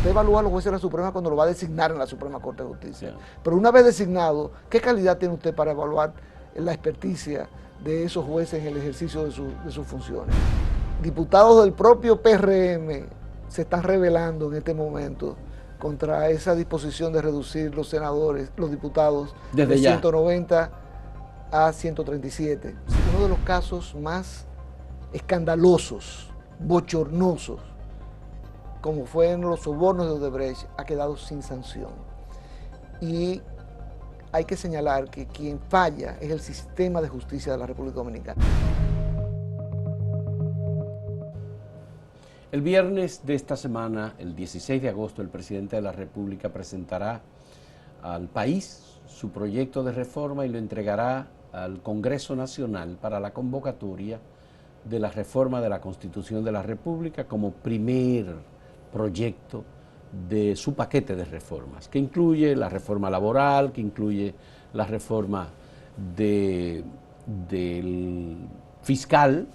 usted evalúa a los jueces de la Suprema cuando lo va a designar en la Suprema Corte de Justicia. Yeah. Pero una vez designado, ¿qué calidad tiene usted para evaluar la experticia de esos jueces en el ejercicio de sus funciones? Diputados del propio PRM se están rebelando en este momento contra esa disposición de reducir los senadores, los diputados, desde de ya 190 a 137. Uno de los casos más escandalosos, bochornosos, como fueron los sobornos de Odebrecht, ha quedado sin sanción. Y hay que señalar que quien falla es el sistema de justicia de la República Dominicana. El viernes de esta semana, el 16 de agosto, el presidente de la República presentará al país su proyecto de reforma y lo entregará al Congreso Nacional para la convocatoria de la reforma de la Constitución de la República como primer proyecto de su paquete de reformas, que incluye la reforma laboral, que incluye la reforma del fiscal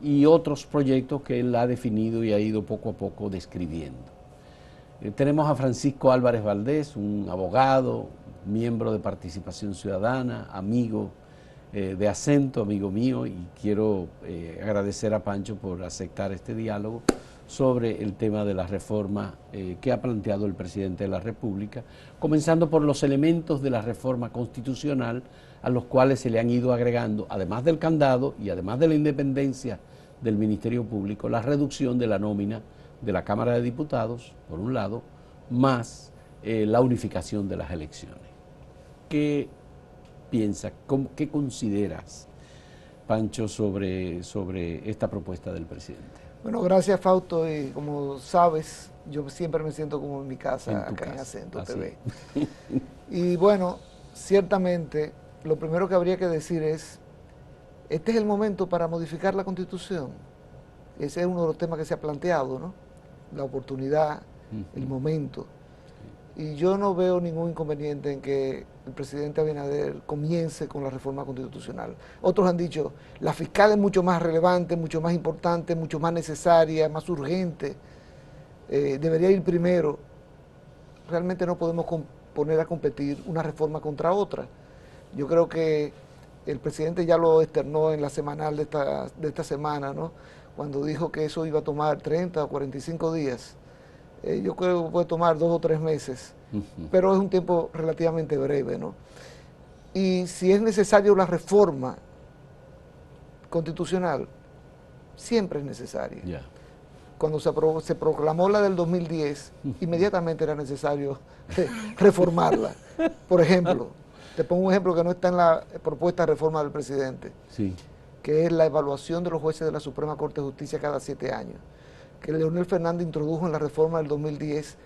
y otros proyectos que él ha definido y ha ido poco a poco describiendo. Tenemos a Francisco Álvarez Valdés, un abogado, miembro de Participación Ciudadana, amigo de Acento, amigo mío, y quiero agradecer a Pancho por aceptar este diálogo sobre el tema de la reforma que ha planteado el presidente de la República, comenzando por los elementos de la reforma constitucional a los cuales se le han ido agregando, además del candado y además de la independencia del Ministerio Público, la reducción de la nómina de la Cámara de Diputados, por un lado, más la unificación de las elecciones. ¿Qué piensas, qué consideras, Pancho, sobre esta propuesta del presidente? Bueno, gracias, Fausto, y como sabes, yo siempre me siento como en mi casa, acá en Acento TV. Y bueno, ciertamente, lo primero que habría que decir es, este es el momento para modificar la Constitución. Ese es uno de los temas que se ha planteado, ¿no? La oportunidad, el momento. Y yo no veo ningún inconveniente en que el presidente Abinader comience con la reforma constitucional. Otros han dicho, la fiscal es mucho más relevante, mucho más importante, mucho más necesaria, más urgente, debería ir primero. Realmente no podemos poner a competir una reforma contra otra. Yo creo que el presidente ya lo externó en la semanal de esta semana, ¿no? Cuando dijo que eso iba a tomar 30 o 45 días. Yo creo que puede tomar 2 o 3 meses, pero es un tiempo relativamente breve, ¿no? Y si es necesario la reforma constitucional, siempre es necesaria. Yeah. Cuando se proclamó la del 2010, inmediatamente era necesario reformarla. Por ejemplo, te pongo un ejemplo que no está en la propuesta de reforma del presidente, Sí. que es la evaluación de los jueces de la Suprema Corte de Justicia cada 7 años, que Leonel Fernández introdujo en la reforma del 2010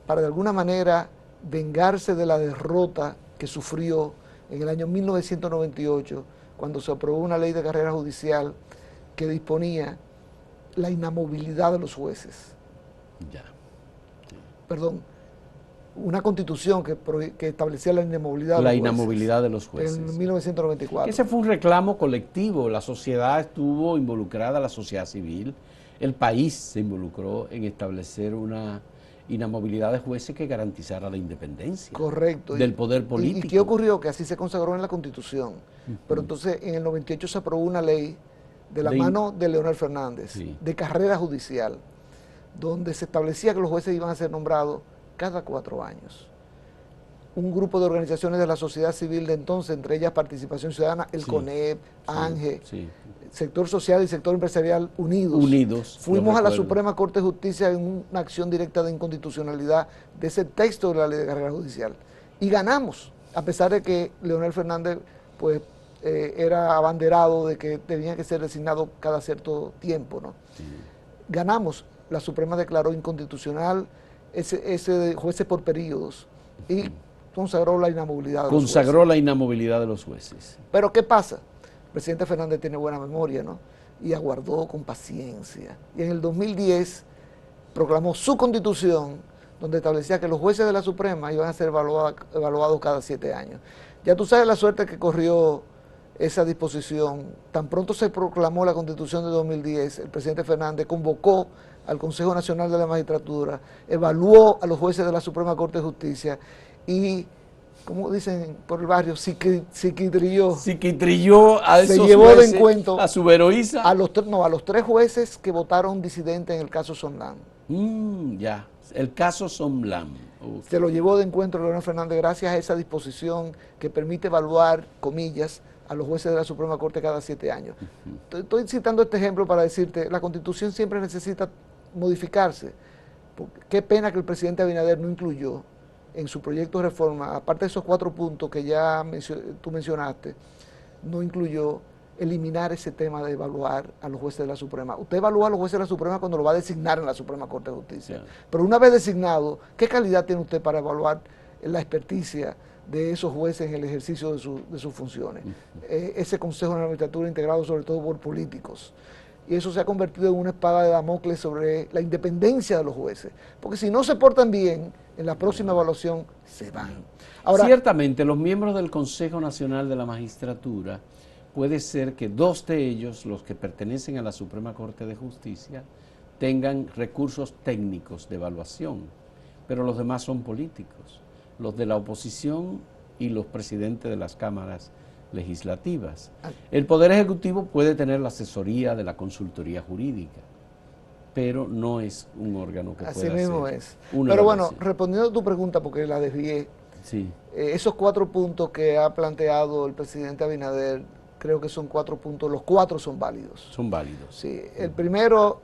para de alguna manera vengarse de la derrota que sufrió en el año 1998, cuando se aprobó una ley de carrera judicial que disponía la inamovilidad de los jueces. Ya. Perdón, una constitución que establecía la inamovilidad de los jueces. En 1994. Ese fue un reclamo colectivo, la sociedad estuvo involucrada, la sociedad civil, el país se involucró en establecer una inamovilidad de jueces que garantizara la independencia. Correcto. Del poder político. ¿Y qué ocurrió? Que así se consagró en la Constitución. Pero entonces en el 98 se aprobó una ley de la mano de Leonel Fernández, de carrera judicial, donde se establecía que los jueces iban a ser nombrados cada 4 años. Un grupo de organizaciones de la sociedad civil de entonces, entre ellas Participación Ciudadana, el CONEP, ANGE, sector social y sector empresarial unidos. Fuimos a la Suprema Corte de Justicia en una acción directa de inconstitucionalidad de ese texto de la ley de carrera judicial. Y ganamos, a pesar de que Leonel Fernández pues, era abanderado de que tenía que ser designado cada cierto tiempo, ¿no? Ganamos, la Suprema declaró inconstitucional ese de jueces por periodos y consagró la inamovilidad de los jueces. Consagró la inamovilidad de los jueces. Pero ¿qué pasa? El presidente Fernández tiene buena memoria, ¿no? Y aguardó con paciencia. Y en el 2010 proclamó su constitución, donde establecía que los jueces de la Suprema iban a ser evaluados cada 7 años. Ya tú sabes la suerte que corrió esa disposición. Tan pronto se proclamó la constitución de 2010, el presidente Fernández convocó al Consejo Nacional de la Magistratura, evaluó a los jueces de la Suprema Corte de Justicia y, como dicen por el barrio, psiquitrilló a esos se llevó jueces, de encuentro a su Veroiza. a los 3 jueces que votaron disidentes en el caso Sonlán. Ya, el caso Sonlán. Se lo llevó de encuentro Leonel Fernández gracias a esa disposición que permite evaluar, comillas, a los jueces de la Suprema Corte cada 7 años. Estoy citando este ejemplo para decirte, la Constitución siempre necesita modificarse. Qué pena que el presidente Abinader no incluyó en su proyecto de reforma, aparte de esos 4 puntos que ya tú mencionaste, no incluyó eliminar ese tema de evaluar a los jueces de la Suprema. Usted evalúa a los jueces de la Suprema cuando lo va a designar en la Suprema Corte de Justicia. Pero una vez designado, ¿qué calidad tiene usted para evaluar la experticia de esos jueces en el ejercicio de sus funciones? Ese Consejo de la Magistratura integrado sobre todo por políticos. Y eso se ha convertido en una espada de Damocles sobre la independencia de los jueces. Porque si no se portan bien, en la próxima evaluación se van. Ahora, ciertamente, los miembros del Consejo Nacional de la Magistratura, puede ser que 2 de ellos, los que pertenecen a la Suprema Corte de Justicia, tengan recursos técnicos de evaluación, pero los demás son políticos, los de la oposición y los presidentes de las cámaras legislativas. El Poder Ejecutivo puede tener la asesoría de la consultoría jurídica, pero no es un órgano que pueda hacer. Así mismo es. Pero bueno, respondiendo a tu pregunta, porque la desvié, sí. Esos 4 puntos que ha planteado el presidente Abinader, creo que son 4 puntos, los 4 son válidos. Son válidos. Sí, el primero,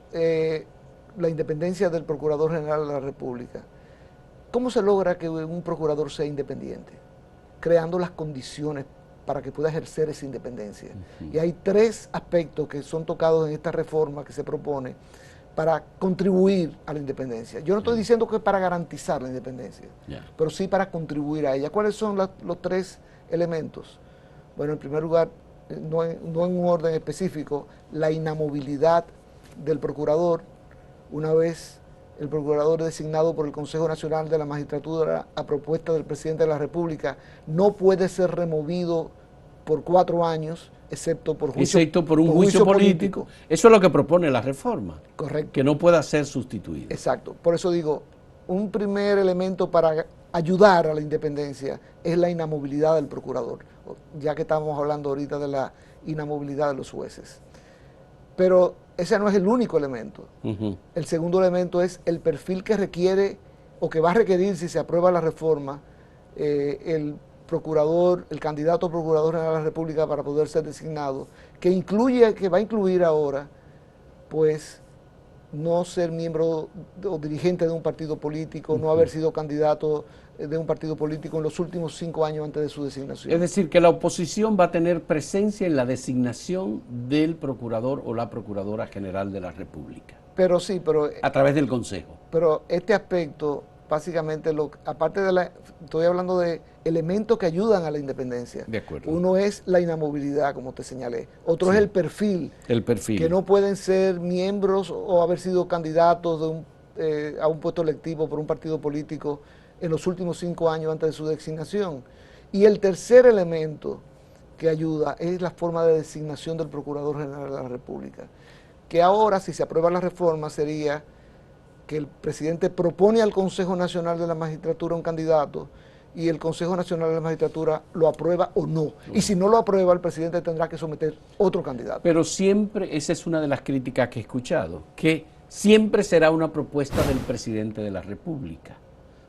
la independencia del Procurador General de la República. ¿Cómo se logra que un procurador sea independiente? Creando las condiciones para que pueda ejercer esa independencia. Y hay 3 aspectos que son tocados en esta reforma que se propone para contribuir a la independencia. Yo no estoy diciendo que es para garantizar la independencia, pero sí para contribuir a ella. ¿Cuáles son los 3 elementos? Bueno, en primer lugar, no en un orden específico, la inamovilidad del procurador. Una vez el procurador designado por el Consejo Nacional de la Magistratura a propuesta del presidente de la República no puede ser removido por 4 años, excepto por un juicio político. Eso es lo que propone la reforma. Correcto. Que no pueda ser sustituido. Exacto. Por eso digo, un primer elemento para ayudar a la independencia es la inamovilidad del procurador, ya que estamos hablando ahorita de la inamovilidad de los jueces. Pero ese no es el único elemento. El segundo elemento es el perfil que requiere o que va a requerir, si se aprueba la reforma, el procurador, el candidato a procurador general de la República para poder ser designado, que va a incluir ahora, pues, no ser miembro o dirigente de un partido político, no haber sido candidato de un partido político en los últimos 5 años antes de su designación. Es decir, que la oposición va a tener presencia en la designación del procurador o la procuradora general de la República. Pero sí, pero... a través del Consejo. Pero este aspecto, básicamente, aparte de estoy hablando de elementos que ayudan a la independencia. De acuerdo. Uno es la inamovilidad, como te señalé. Otro es el perfil. El perfil. Que no pueden ser miembros o haber sido candidatos a un puesto electivo por un partido político en los últimos 5 años antes de su designación. Y el tercer elemento que ayuda es la forma de designación del Procurador General de la República. Que ahora, si se aprueba la reforma, sería que el presidente propone al Consejo Nacional de la Magistratura un candidato y el Consejo Nacional de la Magistratura lo aprueba o no. Y si no lo aprueba, el presidente tendrá que someter otro candidato. Pero siempre, esa es una de las críticas que he escuchado, que siempre será una propuesta del presidente de la República.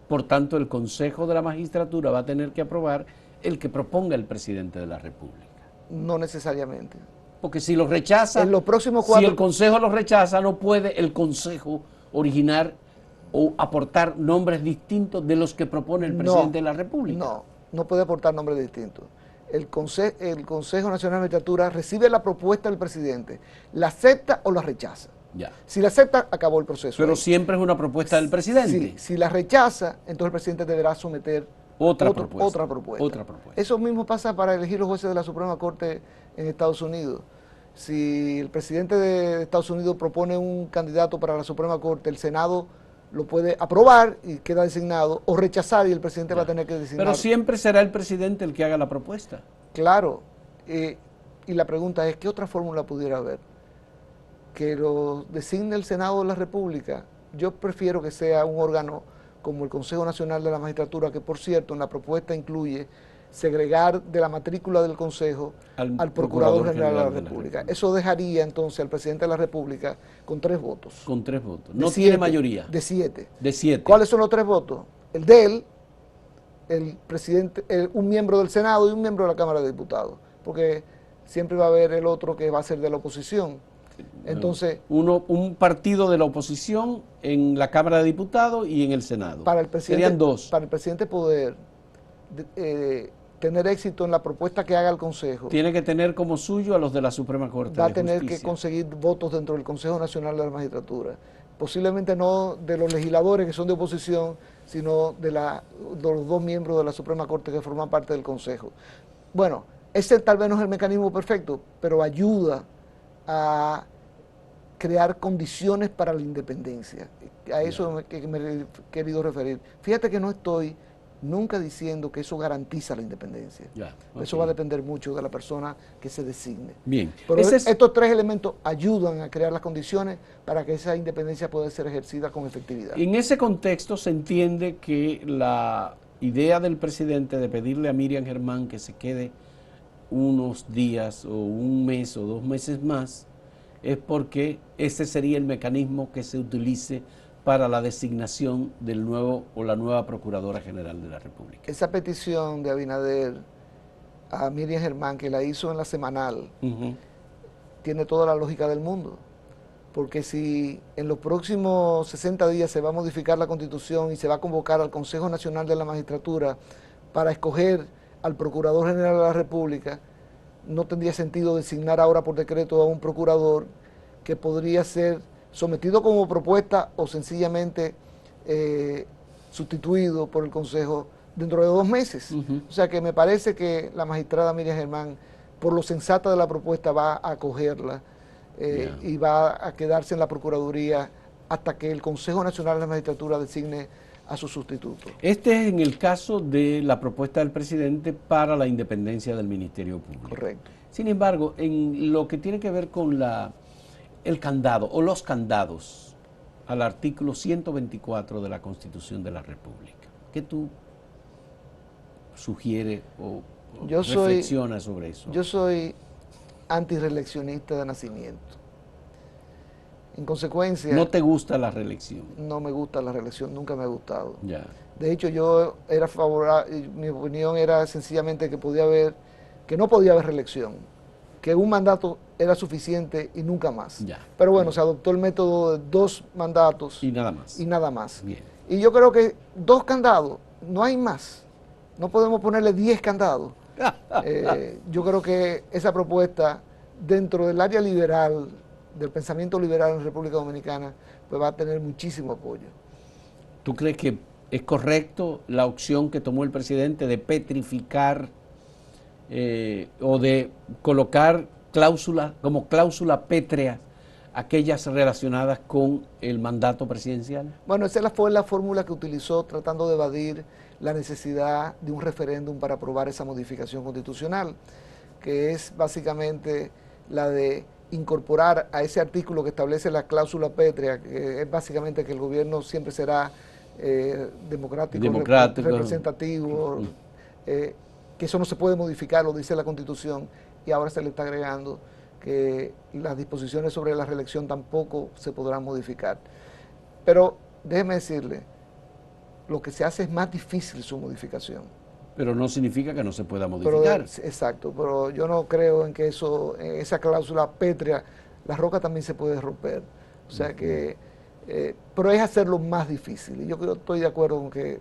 Por tanto, el Consejo de la Magistratura va a tener que aprobar el que proponga el presidente de la República. No necesariamente. Porque si lo rechaza, en los próximos 4... si el Consejo lo rechaza, no puede el Consejo originar o aportar nombres distintos de los que propone el presidente de la República. No puede aportar nombres distintos. El Consejo Nacional de Magistratura recibe la propuesta del presidente, la acepta o la rechaza. Ya. Si la acepta, acabó el proceso. Pero siempre es una propuesta del presidente. Sí, si la rechaza, entonces el presidente deberá someter otra propuesta. Eso mismo pasa para elegir los jueces de la Suprema Corte en Estados Unidos. Si el presidente de Estados Unidos propone un candidato para la Suprema Corte, el Senado lo puede aprobar y queda designado, o rechazar y el presidente va a tener que designar. Pero siempre será el presidente el que haga la propuesta. Claro, y la pregunta es, ¿qué otra fórmula pudiera haber? que lo designe el Senado de la República, yo prefiero que sea un órgano como el Consejo Nacional de la Magistratura, que por cierto en la propuesta incluye segregar de la matrícula del Consejo al Procurador General de la República. Eso dejaría entonces al Presidente de la República con 3 votos. Con 3 votos. No tiene mayoría. De 7. De 7. ¿Cuáles son los 3 votos? El de él, el presidente, un miembro del Senado y un miembro de la Cámara de Diputados. Porque siempre va a haber el otro que va a ser de la oposición. Entonces, un partido de la oposición en la Cámara de Diputados y en el Senado. Para el presidente, serían 2. Para el presidente poder tener éxito en la propuesta que haga el Consejo, tiene que tener como suyo a los de la Suprema Corte de Justicia. Va a tener que conseguir votos dentro del Consejo Nacional de la Magistratura. Posiblemente no de los legisladores que son de oposición, sino de los 2 miembros de la Suprema Corte que forman parte del Consejo. Bueno, ese tal vez no es el mecanismo perfecto, pero ayuda a crear condiciones para la independencia. A eso que me he querido referir. Fíjate que no estoy nunca diciendo que eso garantiza la independencia. Eso va a depender mucho de la persona que se designe. Bien. Pero estos 3 elementos ayudan a crear las condiciones para que esa independencia pueda ser ejercida con efectividad. En ese contexto se entiende que la idea del presidente de pedirle a Miriam Germán que se quede unos días o un mes o 2 meses más es porque ese sería el mecanismo que se utilice para la designación del nuevo o la nueva Procuradora General de la República. Esa petición de Abinader a Miriam Germán, que la hizo en la semanal, tiene toda la lógica del mundo. Porque si en los próximos 60 días se va a modificar la Constitución y se va a convocar al Consejo Nacional de la Magistratura para escoger al Procurador General de la República, no tendría sentido designar ahora por decreto a un procurador que podría ser sometido como propuesta o sencillamente sustituido por el Consejo dentro de 2 meses. O sea que me parece que la magistrada Miriam Germán, por lo sensata de la propuesta, va a acogerla y va a quedarse en la Procuraduría hasta que el Consejo Nacional de la Magistratura designe a su sustituto. Este es en el caso de la propuesta del presidente para la independencia del Ministerio Público. Correcto. Sin embargo, en lo que tiene que ver con el candado o los candados al artículo 124 de la Constitución de la República, ¿qué tú sugieres o reflexionas sobre eso? Yo soy antirreeleccionista de nacimiento. En consecuencia... ¿No te gusta la reelección? No me gusta la reelección, nunca me ha gustado. Ya. De hecho, yo era favorable, mi opinión era sencillamente que no podía haber reelección, que un mandato era suficiente y nunca más. Ya. Pero bueno, se adoptó el método de 2 mandatos. Y nada más. Y nada más. Bien. Y yo creo que 2 candados, no hay más. No podemos ponerle 10 candados. Yo creo que esa propuesta, dentro del área liberal, del pensamiento liberal en República Dominicana, pues va a tener muchísimo apoyo. ¿Tú crees que es correcto la opción que tomó el presidente de petrificar o de colocar como cláusula pétrea aquellas relacionadas con el mandato presidencial? Bueno, esa fue la fórmula que utilizó tratando de evadir la necesidad de un referéndum para aprobar esa modificación constitucional, que es básicamente la de incorporar a ese artículo que establece la cláusula pétrea, que es básicamente que el gobierno siempre será democrático. Representativo, que eso no se puede modificar, lo dice la Constitución, y ahora se le está agregando que las disposiciones sobre la reelección tampoco se podrán modificar. Pero déjeme decirle, lo que se hace es más difícil su modificación. Pero no significa que no se pueda modificar. Exacto, pero yo no creo en que esa cláusula pétrea, la roca también se puede romper. O sea que, pero es hacerlo más difícil. Y yo estoy de acuerdo con que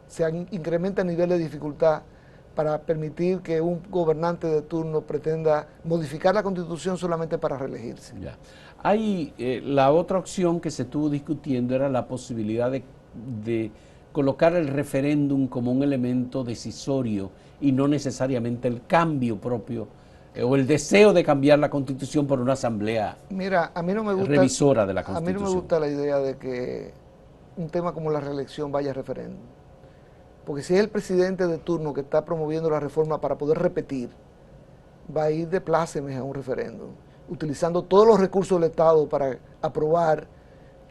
se incrementa el nivel de dificultad para permitir que un gobernante de turno pretenda modificar la Constitución solamente para reelegirse. Ya. Hay la otra opción que se estuvo discutiendo era la posibilidad de colocar el referéndum como un elemento decisorio y no necesariamente el cambio propio o el deseo de cambiar la Constitución por una asamblea revisora de la Constitución. A mí no me gusta la idea de que un tema como la reelección vaya a referéndum. Porque si es el presidente de turno que está promoviendo la reforma para poder repetir, va a ir de plácemes a un referéndum. utilizando todos los recursos del Estado para aprobar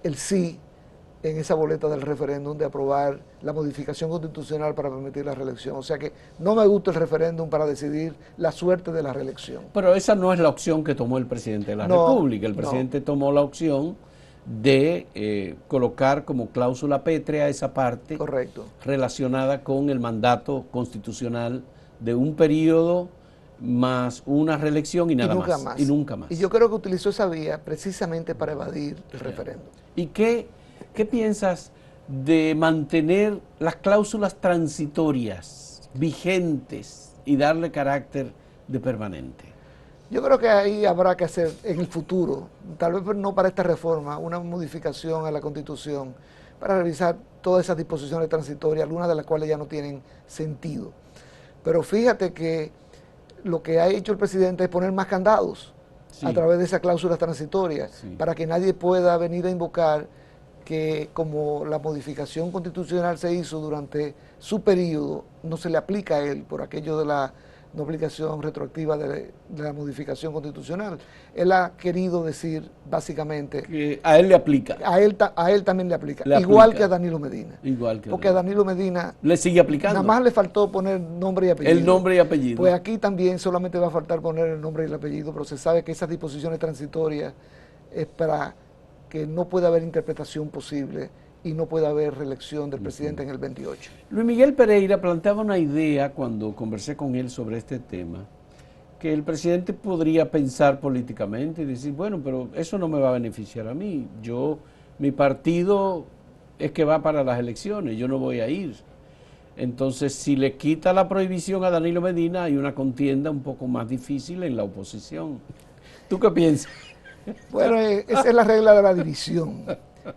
el sí en esa boleta del referéndum, de aprobar la modificación constitucional para permitir la reelección. O sea que no me gusta el referéndum para decidir la suerte de la reelección. Pero esa no es la opción que tomó el presidente de la República. El presidente tomó la opción de colocar como cláusula pétrea esa parte relacionada con el mandato constitucional de un periodo más una reelección y nada más. Y nunca más. Y yo creo que utilizó esa vía precisamente para evadir el referéndum. ¿Y qué piensas de mantener las cláusulas transitorias vigentes y darle carácter de permanente? Yo creo que ahí habrá que hacer en el futuro, tal vez no para esta reforma, una modificación a la Constitución para revisar todas esas disposiciones transitorias, algunas de las cuales ya no tienen sentido. Pero fíjate que lo que ha hecho el presidente es poner más candados a través de esas cláusulas transitorias, para que nadie pueda venir a invocar que como la modificación constitucional se hizo durante su periodo, no se le aplica a él por aquello de la no aplicación retroactiva de la modificación constitucional. Él ha querido decir básicamente que a él le aplica. A él también le aplica. Igual que a Danilo Medina. Porque a Danilo Medina le sigue aplicando. Nada más le faltó poner nombre y apellido. El nombre y apellido. Pues aquí también solamente va a faltar poner el nombre y el apellido, pero se sabe que esas disposiciones transitorias es para que no pueda haber interpretación posible y no puede haber reelección del presidente en el 28. Luis Miguel Pereira planteaba una idea cuando conversé con él sobre este tema, que el presidente podría pensar políticamente y decir, bueno, pero eso no me va a beneficiar a mí. Mi partido es que va para las elecciones, yo no voy a ir. Entonces, si le quita la prohibición a Danilo Medina, hay una contienda un poco más difícil en la oposición. ¿Tú qué piensas? Bueno, esa es la regla de la división,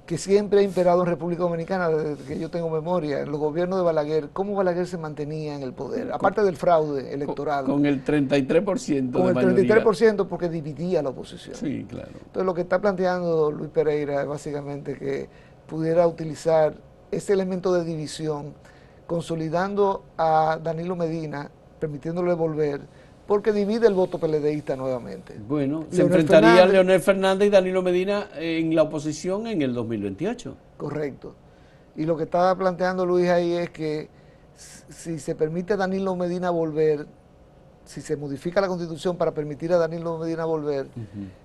que siempre ha imperado en República Dominicana desde que yo tengo memoria. En los gobiernos de Balaguer, ¿cómo Balaguer se mantenía en el poder? Aparte del fraude electoral. Con el 33% Con el 33% porque dividía la oposición. Sí, claro. Entonces lo que está planteando Luis Pereira es básicamente que pudiera utilizar ese elemento de división, consolidando a Danilo Medina, permitiéndole volver, porque divide el voto PLDista nuevamente. Bueno, se enfrentaría Leonel Fernández y Danilo Medina en la oposición en el 2028. Correcto. Y lo que está planteando Luis ahí es que si se permite a Danilo Medina volver, si se modifica la Constitución para permitir a Danilo Medina volver,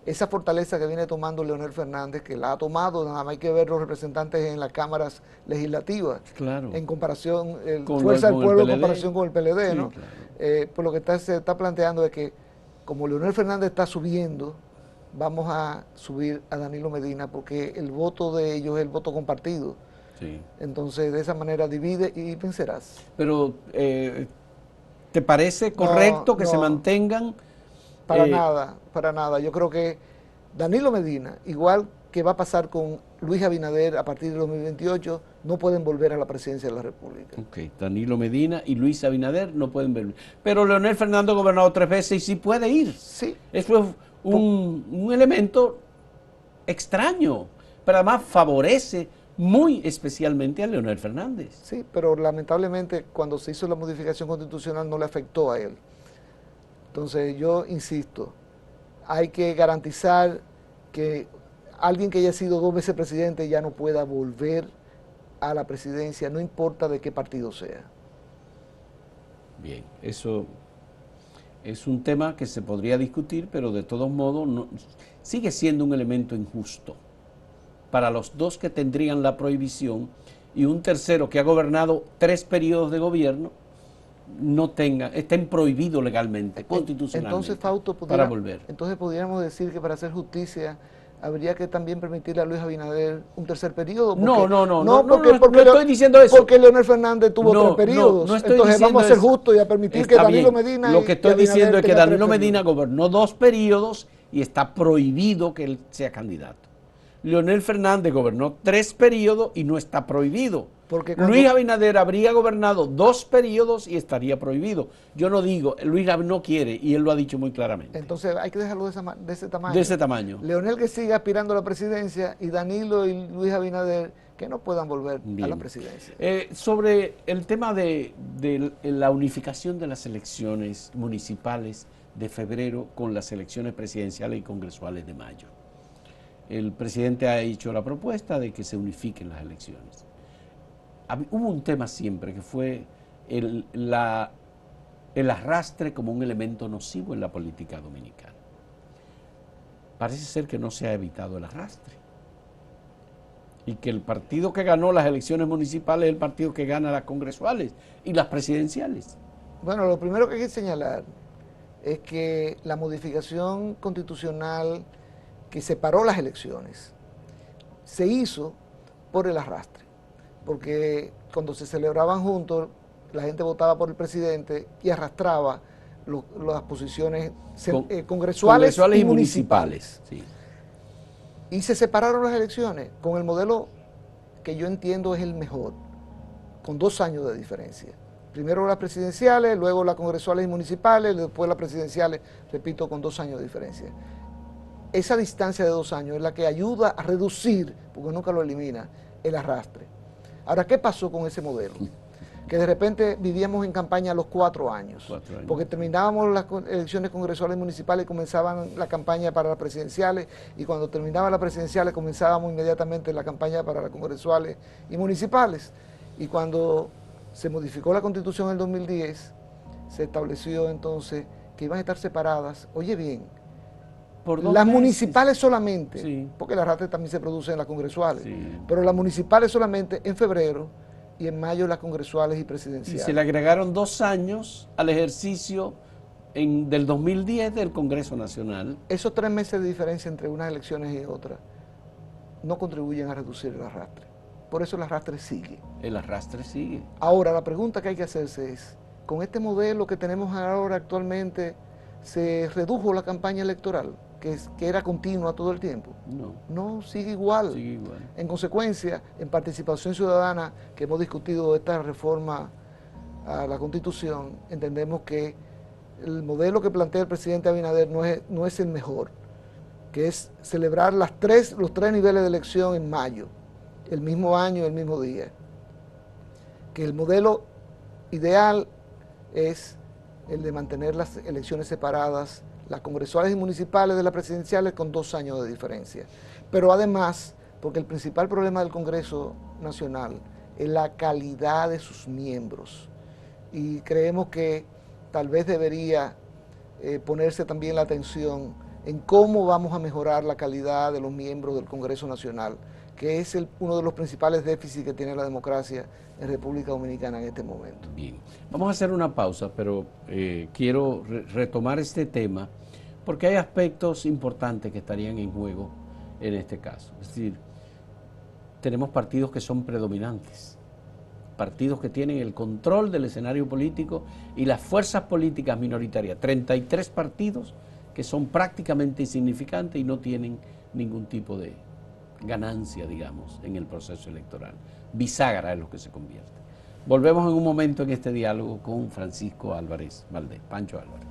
esa fortaleza que viene tomando Leonel Fernández, que la ha tomado, nada más hay que ver los representantes en las cámaras legislativas, en comparación, Fuerza del Pueblo en comparación con el PLD, ¿no? Claro. Pues lo que se está planteando es que como Leonel Fernández está subiendo, vamos a subir a Danilo Medina porque el voto de ellos es el voto compartido. Sí. Entonces de esa manera divide y vencerás. Pero ¿te parece correcto que se mantengan? Para nada. Yo creo que Danilo Medina, igual que va a pasar con Luis Abinader a partir del 2028, no pueden volver a la presidencia de la República. Ok, Danilo Medina y Luis Abinader no pueden volver. Pero Leonel Fernández ha gobernado 3 veces y sí puede ir. Sí. Eso es un elemento extraño, pero además favorece muy especialmente a Leonel Fernández. Sí, pero lamentablemente cuando se hizo la modificación constitucional no le afectó a él. Entonces yo insisto, hay que garantizar que alguien que haya sido 2 veces presidente ya no pueda volver a la presidencia, no importa de qué partido sea. Bien, eso es un tema que se podría discutir, pero de todos modos sigue siendo un elemento injusto para los 2 que tendrían la prohibición y un tercero que ha gobernado 3 periodos de gobierno estén prohibidos legalmente, constitucionalmente. Entonces, Fausto, para volver. Entonces podríamos decir que para hacer justicia habría que también permitirle a Luis Abinader un 3er periodo. No estoy diciendo eso. Porque Leonel Fernández tuvo 3 periodos. Entonces vamos a ser justos y a permitir que Danilo Medina... Lo que estoy diciendo es que Danilo Medina gobernó 2 periodos y está prohibido que él sea candidato. Leonel Fernández gobernó 3 periodos y no está prohibido. Luis Abinader habría gobernado 2 periodos y estaría prohibido. Yo no digo, Luis no quiere y él lo ha dicho muy claramente. Entonces hay que dejarlo de ese tamaño. De ese tamaño. Leonel que siga aspirando a la presidencia y Danilo y Luis Abinader que no puedan volver a la presidencia. Sobre el tema de la unificación de las elecciones municipales de febrero con las elecciones presidenciales y congresuales de mayo. El presidente ha hecho la propuesta de que se unifiquen las elecciones. Hubo un tema siempre que fue el arrastre como un elemento nocivo en la política dominicana. Parece ser que no se ha evitado el arrastre y que el partido que ganó las elecciones municipales es el partido que gana las congresuales y las presidenciales. Bueno, lo primero que hay que señalar es que la modificación constitucional que separó las elecciones se hizo por el arrastre, porque cuando se celebraban juntos, la gente votaba por el presidente y arrastraba las posiciones congresuales y municipales. Sí. Y se separaron las elecciones con el modelo que yo entiendo es el mejor, con 2 años de diferencia. Primero las presidenciales, luego las congresuales y municipales, después las presidenciales, repito, con 2 años de diferencia. Esa distancia de 2 años es la que ayuda a reducir, porque nunca lo elimina, el arrastre. Ahora, ¿qué pasó con ese modelo? Que de repente vivíamos en campaña a los 4 años, porque terminábamos las elecciones congresuales y municipales y comenzaban la campaña para las presidenciales, y cuando terminaban las presidenciales comenzábamos inmediatamente la campaña para las congresuales y municipales. Y cuando se modificó la Constitución en el 2010, se estableció entonces que iban a estar separadas, oye bien, por las municipales solamente, sí, porque el arrastre también se produce en las congresuales, sí, pero las municipales solamente en febrero y en mayo las congresuales y presidenciales. Y se le agregaron 2 años al ejercicio del 2010 del Congreso Nacional. Esos 3 meses de diferencia entre unas elecciones y otras no contribuyen a reducir el arrastre. Por eso el arrastre sigue. El arrastre sigue. Ahora, la pregunta que hay que hacerse es, ¿con este modelo que tenemos ahora actualmente se redujo la campaña electoral, que era continua todo el tiempo? No, sigue igual. Sigue igual. En consecuencia, en Participación Ciudadana, que hemos discutido esta reforma a la Constitución, entendemos que el modelo que plantea el presidente Abinader no es el mejor, que es celebrar los 3 niveles de elección en mayo, el mismo año, el mismo día. Que el modelo ideal es el de mantener las elecciones separadas, las congresuales y municipales de las presidenciales con 2 años de diferencia. Pero además, porque el principal problema del Congreso Nacional es la calidad de sus miembros. Y creemos que tal vez debería ponerse también la atención en cómo vamos a mejorar la calidad de los miembros del Congreso Nacional, que es uno de los principales déficits que tiene la democracia en República Dominicana en este momento. Bien, vamos a hacer una pausa, pero quiero retomar este tema porque hay aspectos importantes que estarían en juego en este caso. Es decir, tenemos partidos que son predominantes, partidos que tienen el control del escenario político y las fuerzas políticas minoritarias, 33 partidos que son prácticamente insignificantes y no tienen ningún tipo de ganancia, digamos, en el proceso electoral. Bisagra es lo que se convierte. Volvemos en un momento en este diálogo con Francisco Álvarez Valdés, Pancho Álvarez.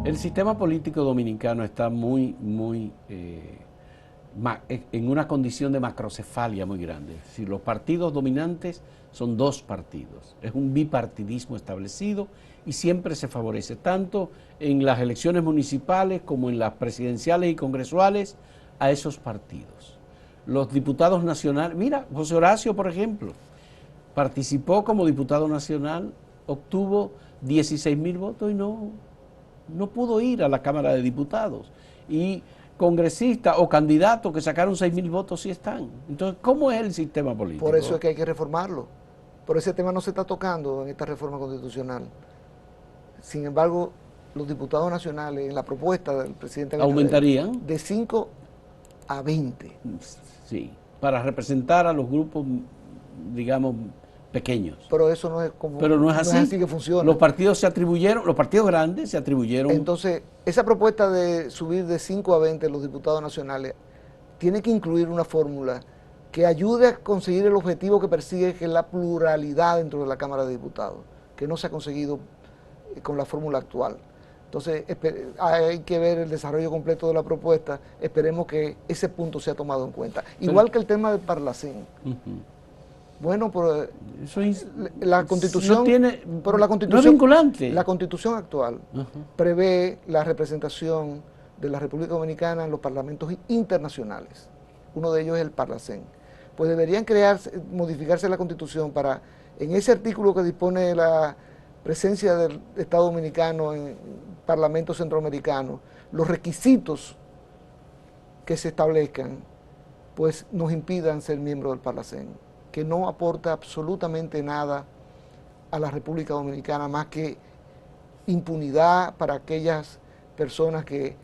El sistema político dominicano está en una condición de macrocefalia muy grande. Es decir, los partidos dominantes son 2 partidos. Es un bipartidismo establecido y siempre se favorece, tanto en las elecciones municipales como en las presidenciales y congresuales, a esos partidos. Los diputados nacionales, mira, José Horacio, por ejemplo, participó como diputado nacional, obtuvo 16,000 votos y no pudo ir a la Cámara de Diputados. Y congresistas o candidatos que sacaron 6,000 votos sí están. Entonces, ¿cómo es el sistema político? Por eso es que hay que reformarlo. Por ese tema no se está tocando en esta reforma constitucional. Sin embargo, los diputados nacionales, en la propuesta del presidente Abinader, ¿aumentarían? De 5 a 20. Sí, para representar a los grupos, digamos, pequeños. Pero eso no es como. Pero no es así. No es así que funciona. Los partidos los partidos grandes se atribuyeron. Entonces, esa propuesta de subir de 5 a 20 los diputados nacionales tiene que incluir una fórmula que ayude a conseguir el objetivo que persigue, que es la pluralidad dentro de la Cámara de Diputados, que no se ha conseguido con la fórmula actual. Entonces, hay que ver el desarrollo completo de la propuesta. Esperemos que ese punto sea tomado en cuenta. Igual que el tema del Parlacén. Bueno, pero la Constitución, no tiene, pero la Constitución, no es vinculante. La Constitución actual prevé la representación de la República Dominicana en los parlamentos internacionales. Uno de ellos es el Parlacén. Pues deberían modificarse la Constitución para, en ese artículo que dispone de la presencia del Estado Dominicano en parlamentos centroamericanos, los requisitos que se establezcan, pues nos impidan ser miembros del Parlacén, que no aporta absolutamente nada a la República Dominicana más que impunidad para aquellas personas que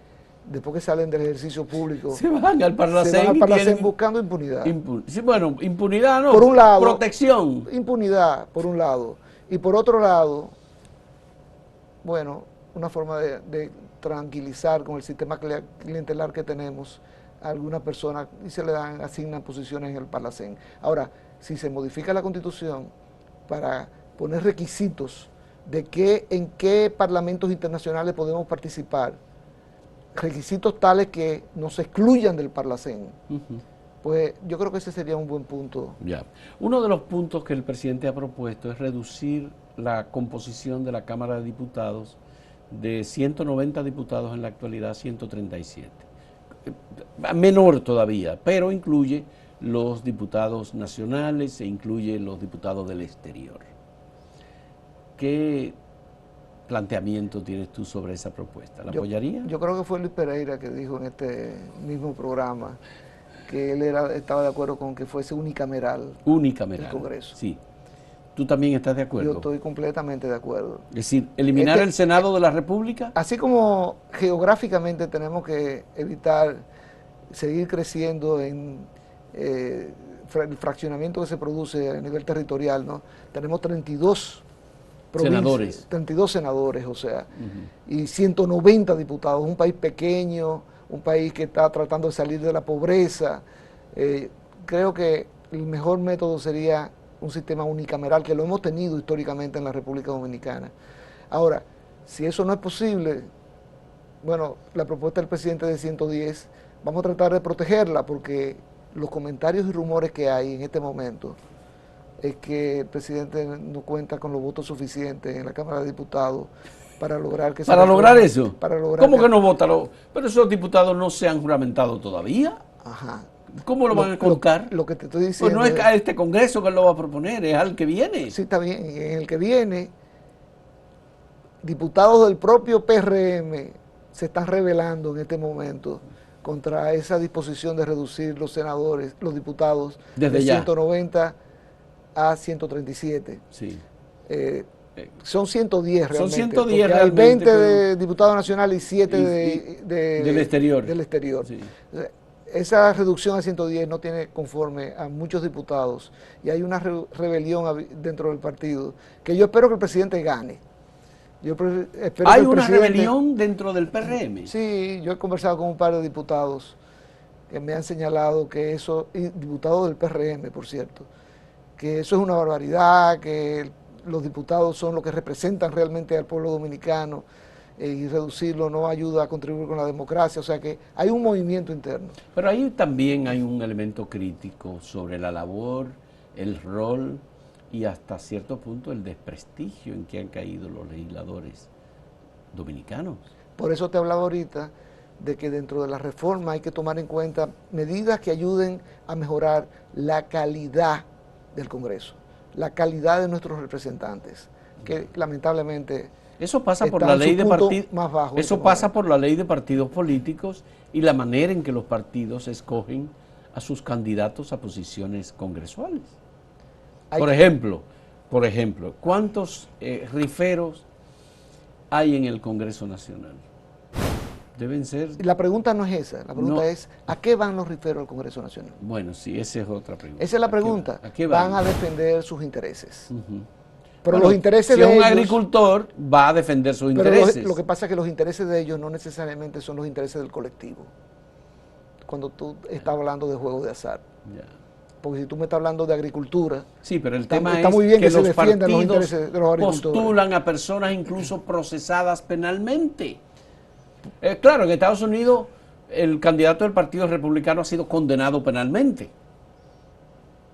después que salen del ejercicio público se van al Parlacén buscando impunidad. Sí, bueno, impunidad no, por un lado, protección. Impunidad, por un lado. Y por otro lado, bueno, una forma de tranquilizar con el sistema clientelar que tenemos a algunas personas y se le asignan posiciones en el Parlacén. Ahora, si se modifica la Constitución para poner requisitos de en qué parlamentos internacionales podemos participar, requisitos tales que nos excluyan del Parlacén, pues yo creo que ese sería un buen punto. Ya. Uno de los puntos que el presidente ha propuesto es reducir la composición de la Cámara de Diputados de 190 diputados en la actualidad a 137. Menor todavía, pero incluye los diputados nacionales e incluye los diputados del exterior. ¿Qué planteamiento tienes tú sobre esa propuesta? ¿La apoyaría? Yo creo que fue Luis Pereira que dijo en este mismo programa que él estaba de acuerdo con que fuese unicameral. Unicameral. El Congreso. Sí. ¿Tú también estás de acuerdo? Yo estoy completamente de acuerdo. Es decir, eliminar el Senado de la República. Así como geográficamente tenemos que evitar seguir creciendo en el fraccionamiento que se produce a nivel territorial, ¿no? Tenemos 32 senadores. 32 senadores, o sea, y 190 diputados. Un país pequeño, un país que está tratando de salir de la pobreza. Creo que el mejor método sería un sistema unicameral, que lo hemos tenido históricamente en la República Dominicana. Ahora, si eso no es posible, bueno, la propuesta del presidente de 110, vamos a tratar de protegerla, porque los comentarios y rumores que hay en este momento es que el presidente no cuenta con los votos suficientes en la Cámara de Diputados para lograr que ¿Para lograr eso? Para lograr ¿Cómo que no votan? Pero esos diputados no se han juramentado todavía. Ajá. ¿Cómo lo van a contar? Lo que te estoy diciendo. Pues no es a este Congreso que él lo va a proponer, es al que viene. Sí, está bien. En el que viene, diputados del propio PRM se están rebelando en este momento contra esa disposición de reducir los senadores, los diputados, desde de ya 190 a 137. Sí. Son 110 realmente. Son 110 realmente. Hay 20 de diputados nacionales y 7 del exterior. Del exterior. Sí. Esa reducción a 110 no tiene conforme a muchos diputados y hay una rebelión dentro del partido que yo espero que el presidente gane. ¿Hay una rebelión dentro del PRM? Sí, yo he conversado con un par de diputados que me han señalado que eso, y diputados del PRM, por cierto, que eso es una barbaridad, que los diputados son los que representan realmente al pueblo dominicano y reducirlo no ayuda a contribuir con la democracia, o sea que hay un movimiento interno. Pero ahí también hay un elemento crítico sobre la labor, el rol y hasta cierto punto el desprestigio en que han caído los legisladores dominicanos. Por eso te hablaba ahorita de que dentro de la reforma hay que tomar en cuenta medidas que ayuden a mejorar la calidad del Congreso, la calidad de nuestros representantes, que lamentablemente eso pasa por la ley de partidos. Más bajo. Eso pasa por la ley de partidos políticos y la manera en que los partidos escogen a sus candidatos a posiciones congresuales. Por ejemplo, ¿cuántos riferos hay en el Congreso Nacional? Deben ser... La pregunta no es esa, la pregunta es ¿a qué van los riferos al Congreso Nacional? Bueno, sí, esa es otra pregunta. Esa es la pregunta. ¿A qué van? Van a defender sus intereses. Pero bueno, los intereses si de ellos... un agricultor va a defender sus intereses. Lo que pasa es que los intereses de ellos no necesariamente son los intereses del colectivo. Cuando tú estás hablando de juegos de azar. Ya. porque si tú me estás hablando de agricultura, sí, pero el está, tema está es muy bien que que se los defiendan los partidos intereses de los agricultores. postulan a personas incluso procesadas penalmente. Claro, en Estados Unidos el candidato del Partido Republicano ha sido condenado penalmente.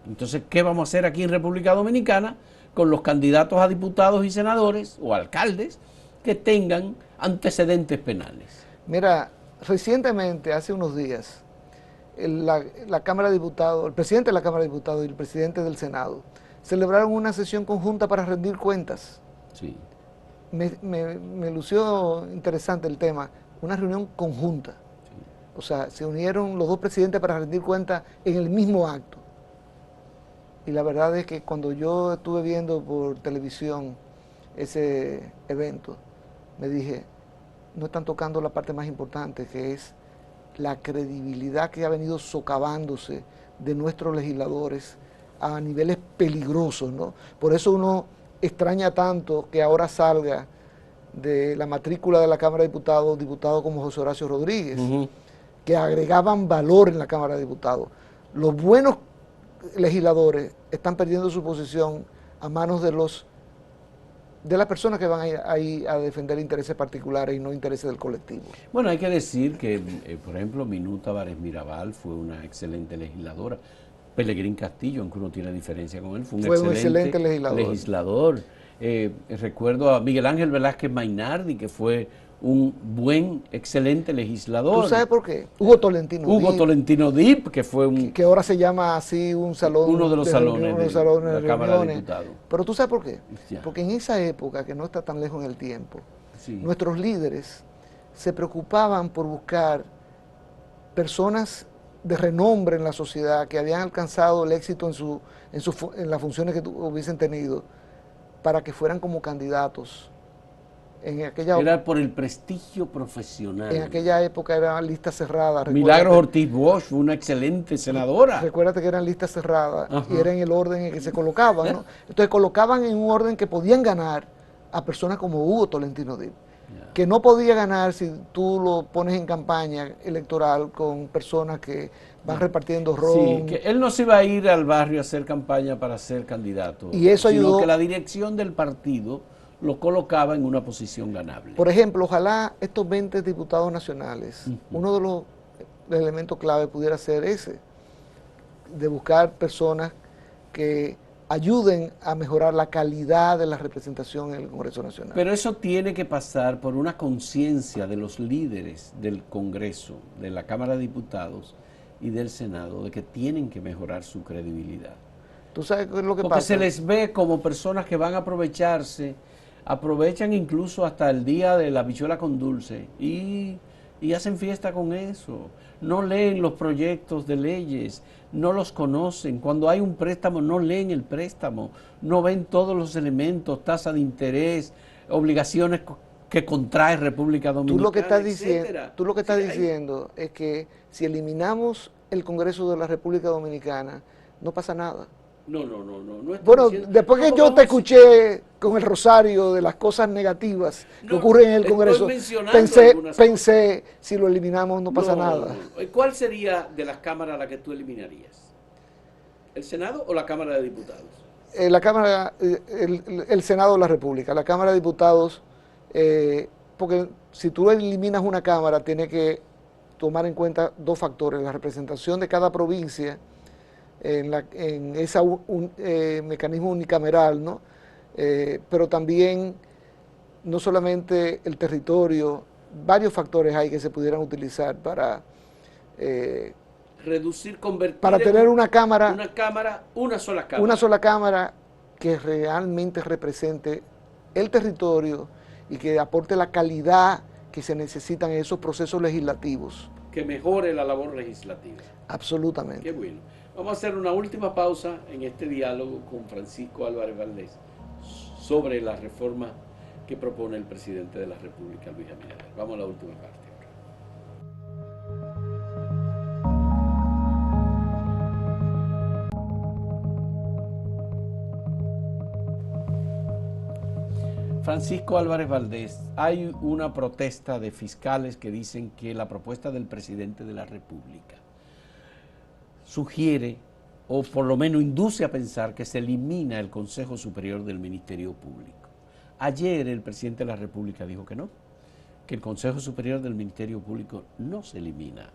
Entonces, ¿qué vamos a hacer aquí en República Dominicana con los candidatos a diputados y senadores o alcaldes que tengan antecedentes penales? Mira, recientemente, hace unos días, la Cámara de Diputados, el presidente de la Cámara de Diputados y el presidente del Senado celebraron una sesión conjunta para rendir cuentas. Sí. Me lució interesante el tema, una reunión conjunta. Sí. O sea, se unieron los dos presidentes para rendir cuentas en el mismo acto. Y la verdad es que cuando yo estuve viendo por televisión ese evento, me dije, no están tocando la parte más importante, que es la credibilidad que ha venido socavándose de nuestros legisladores a niveles peligrosos, ¿no? Por eso uno extraña tanto que ahora salga de la matrícula de la Cámara de Diputados diputados como José Horacio Rodríguez, que agregaban valor en la Cámara de Diputados. Los buenos legisladores están perdiendo su posición a manos de las personas que van ahí a defender intereses particulares y no intereses del colectivo. Bueno, hay que decir que, por ejemplo, Minú Tavares Mirabal fue una excelente legisladora. Pelegrín Castillo, aunque uno tiene diferencia con él, fue un excelente legislador. Recuerdo a Miguel Ángel Velázquez Mainardi, que fue un buen, excelente legislador. ¿Tú sabes por qué? Hugo Tolentino Dip, que fue un... que ahora se llama así un salón... Uno de los salones de la Cámara de Diputados. Pero ¿tú sabes por qué? Ya. Porque en esa época, que no está tan lejos en el tiempo, Sí. nuestros líderes se preocupaban por buscar personas de renombre en la sociedad que habían alcanzado el éxito en las funciones que hubiesen tenido para que fueran como candidatos. Era por el prestigio profesional. En aquella época era lista cerrada. Milagros Ortiz Bosch fue una excelente senadora. Recuérdate que eran listas cerradas y era en el orden en que se colocaban, ¿no? Entonces colocaban en un orden que podían ganar a personas como Hugo Tolentino Dip, que no podía ganar si tú lo pones en campaña electoral con personas que van repartiendo ron. Sí, que él no se iba a ir al barrio a hacer campaña para ser candidato, y eso ayudó, sino que la dirección del partido lo colocaba en una posición ganable. Por ejemplo, ojalá estos 20 diputados nacionales, uno de los elementos clave pudiera ser ese, de buscar personas que ayuden a mejorar la calidad de la representación en el Congreso Nacional. Pero eso tiene que pasar por una conciencia de los líderes del Congreso, de la Cámara de Diputados y del Senado, de que tienen que mejorar su credibilidad. ¿Tú sabes qué es lo que Porque pasa? se les ve como personas que van a aprovechan incluso hasta el día de la habichuela con dulce y hacen fiesta con eso. No leen los proyectos de leyes, no los conocen. Cuando hay un préstamo, no leen el préstamo, no ven todos los elementos, tasa de interés, obligaciones que contrae República Dominicana. Tú lo que estás diciendo es que si eliminamos el Congreso de la República Dominicana, no pasa nada. No. Bueno, después que yo te escuché con el rosario de las cosas negativas que ocurren en el Congreso, pensé, si lo eliminamos no pasa nada. ¿Cuál sería de las cámaras la que tú eliminarías? ¿El Senado o la Cámara de Diputados? La Cámara, el Senado de la República, la Cámara de Diputados, porque si tú eliminas una Cámara, tienes que tomar en cuenta dos factores, la representación de cada provincia, en ese mecanismo unicameral, ¿no? Pero también no solamente el territorio, varios factores hay que se pudieran utilizar para convertir para tener una sola cámara que realmente represente el territorio y que aporte la calidad que se necesitan en esos procesos legislativos. Que mejore la labor legislativa. Absolutamente. Qué bueno. Vamos a hacer una última pausa en este diálogo con Francisco Álvarez Valdés sobre la reforma que propone el presidente de la República, Luis Abinader. Vamos a la última parte. Francisco Álvarez Valdés, hay una protesta de fiscales que dicen que la propuesta del presidente de la República sugiere o por lo menos induce a pensar que se elimina el Consejo Superior del Ministerio Público. Ayer el presidente de la República dijo que el Consejo Superior del Ministerio Público no se elimina,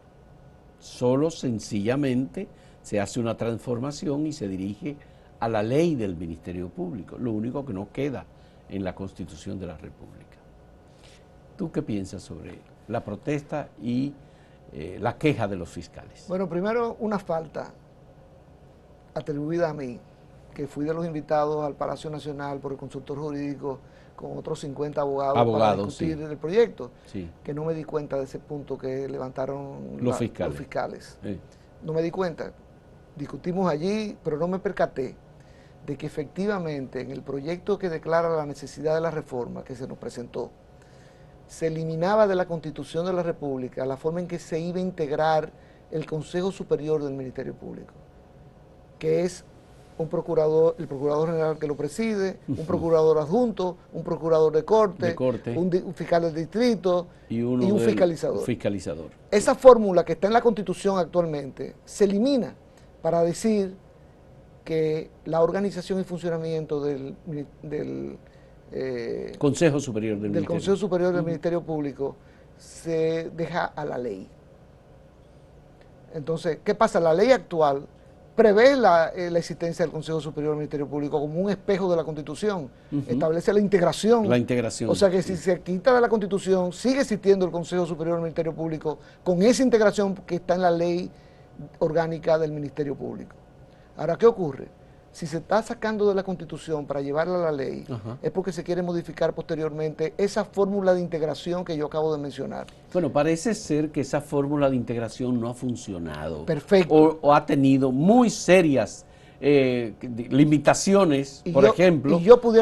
solo sencillamente se hace una transformación y se dirige a la ley del Ministerio Público, lo único que no queda en la Constitución de la República. ¿Tú qué piensas sobre la protesta y la queja de los fiscales? Bueno, primero una falta atribuida a mí, que fui de los invitados al Palacio Nacional por el consultor jurídico con otros 50 abogados para discutir el proyecto, que no me di cuenta de ese punto que levantaron los fiscales. No me di cuenta. Discutimos allí, pero no me percaté de que efectivamente en el proyecto que declara la necesidad de la reforma que se nos presentó, se eliminaba de la Constitución de la República la forma en que se iba a integrar el Consejo Superior del Ministerio Público, que es un procurador, el procurador general que lo preside, un procurador adjunto, un procurador de corte, un fiscal del distrito y un fiscalizador. Esa fórmula que está en la Constitución actualmente se elimina para decir que la organización y funcionamiento del Consejo Superior del Ministerio Público se deja a la ley. Entonces, ¿qué pasa? La ley actual prevé la existencia del Consejo Superior del Ministerio Público como un espejo de la Constitución, establece la integración. O sea que si se quita de la Constitución, sigue existiendo el Consejo Superior del Ministerio Público con esa integración que está en la ley orgánica del Ministerio Público. Ahora, ¿qué ocurre? Si se está sacando de la Constitución para llevarla a la ley, es porque se quiere modificar posteriormente esa fórmula de integración que yo acabo de mencionar. Bueno, parece ser que esa fórmula de integración no ha funcionado. Perfecto. O ha tenido muy serias limitaciones, por ejemplo,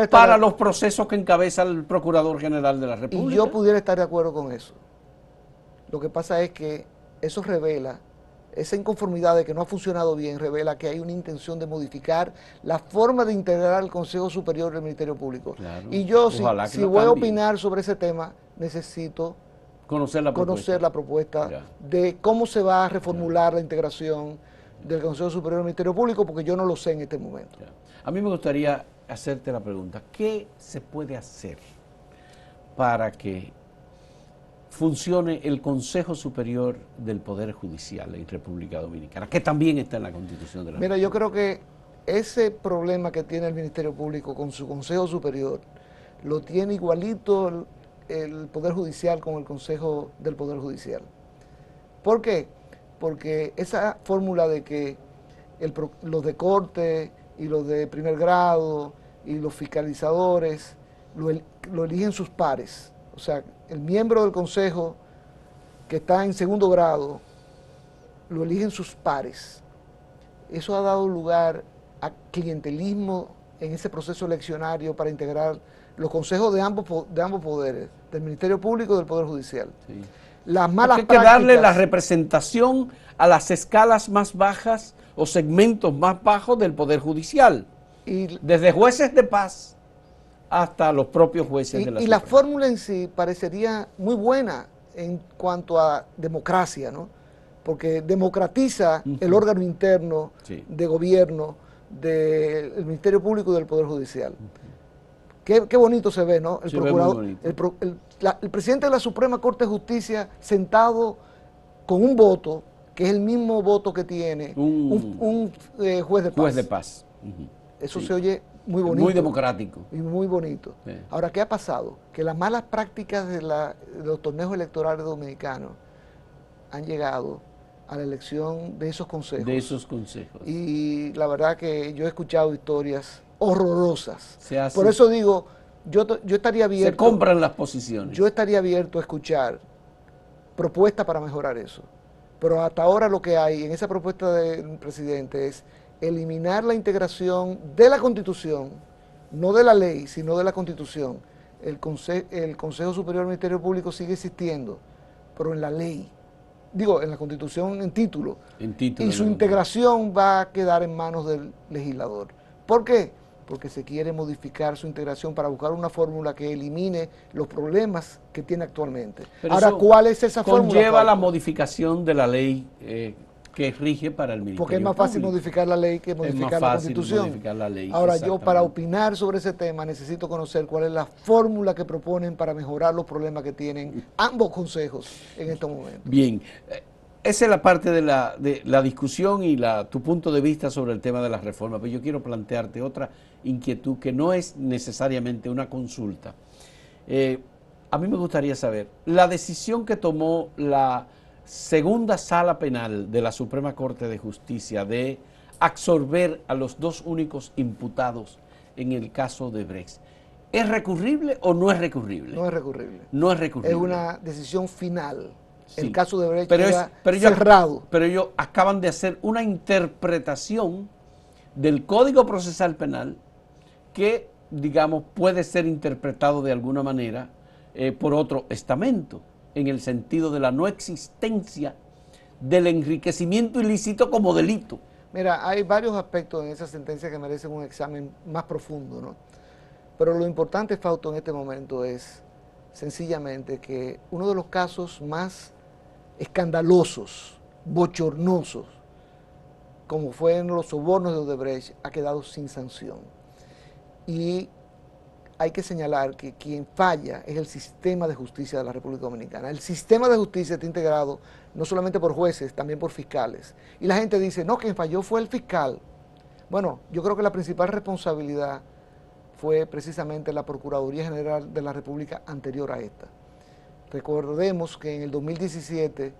para los procesos que encabeza el Procurador General de la República. Y yo pudiera estar de acuerdo con eso. Lo que pasa es que eso revela, esa inconformidad de que no ha funcionado bien, revela que hay una intención de modificar la forma de integrar el Consejo Superior del Ministerio Público. Claro, y yo, si voy a opinar sobre ese tema, necesito conocer la propuesta de cómo se va a reformular la integración del Consejo Superior del Ministerio Público, porque yo no lo sé en este momento. A mí me gustaría hacerte la pregunta, ¿qué se puede hacer para que funcione el Consejo Superior del Poder Judicial en República Dominicana, que también está en la Constitución de la República? Mira, yo creo que ese problema que tiene el Ministerio Público con su Consejo Superior lo tiene igualito el Poder Judicial con el Consejo del Poder Judicial. ¿Por qué? Porque esa fórmula de que los de corte y los de primer grado y los fiscalizadores lo eligen sus pares. O sea, el miembro del Consejo que está en segundo grado lo eligen sus pares. Eso ha dado lugar a clientelismo en ese proceso eleccionario para integrar los consejos de ambos poderes, del Ministerio Público y del Poder Judicial. Sí. Las malas Hay que darle la representación a las escalas más bajas o segmentos más bajos del Poder Judicial, desde jueces de paz hasta los propios jueces de la Suprema. Y la fórmula en sí parecería muy buena en cuanto a democracia, ¿no? Porque democratiza el órgano interno de gobierno del Ministerio Público y del Poder Judicial. Qué bonito se ve, ¿no? El procurador, el presidente de la Suprema Corte de Justicia sentado con un voto, que es el mismo voto que tiene un juez de paz. Juez de paz. Eso se oye muy bonito. Muy democrático. Y muy bonito. Sí. Ahora, ¿qué ha pasado? Que las malas prácticas de los torneos electorales dominicanos han llegado a la elección de esos consejos. De esos consejos. Y la verdad que yo he escuchado historias horrorosas. Por eso digo, yo estaría abierto. Se compran las posiciones. Yo estaría abierto a escuchar propuestas para mejorar eso. Pero hasta ahora lo que hay en esa propuesta del presidente es eliminar la integración de la Constitución, no de la ley, sino de la Constitución. El Consejo Superior del Ministerio Público sigue existiendo, pero en la ley. Digo, en la Constitución en título. Y su integración va a quedar en manos del legislador. ¿Por qué? Porque se quiere modificar su integración para buscar una fórmula que elimine los problemas que tiene actualmente. Pero ahora, ¿cuál es esa fórmula? Conlleva la modificación de la ley que rige para el Ministerio Porque es más fácil Público. modificar la ley que modificar la Constitución. Modificar la ley, ahora, yo para opinar sobre ese tema necesito conocer cuál es la fórmula que proponen para mejorar los problemas que tienen ambos consejos en estos momentos. Bien, esa es la parte de la discusión y tu punto de vista sobre el tema de las reformas, pero yo quiero plantearte otra inquietud que no es necesariamente una consulta. A mí me gustaría saber, la decisión que tomó la segunda sala penal de la Suprema Corte de Justicia de absorber a los dos únicos imputados en el caso de Brecht, ¿es recurrible o no es recurrible? No es recurrible. No es recurrible. Es una decisión final. Sí. El caso de Brecht pero cerrado. Pero ellos acaban de hacer una interpretación del Código Procesal Penal que, digamos, puede ser interpretado de alguna manera por otro estamento, en el sentido de la no existencia del enriquecimiento ilícito como delito. Mira, hay varios aspectos en esa sentencia que merecen un examen más profundo, ¿no? Pero lo importante, Fausto, en este momento es sencillamente que uno de los casos más escandalosos, bochornosos, como fueron los sobornos de Odebrecht, ha quedado sin sanción. Y hay que señalar que quien falla es el sistema de justicia de la República Dominicana. El sistema de justicia está integrado no solamente por jueces, también por fiscales. Y la gente dice, no, quien falló fue el fiscal. Bueno, yo creo que la principal responsabilidad fue precisamente la Procuraduría General de la República anterior a esta. Recordemos que en el 2017,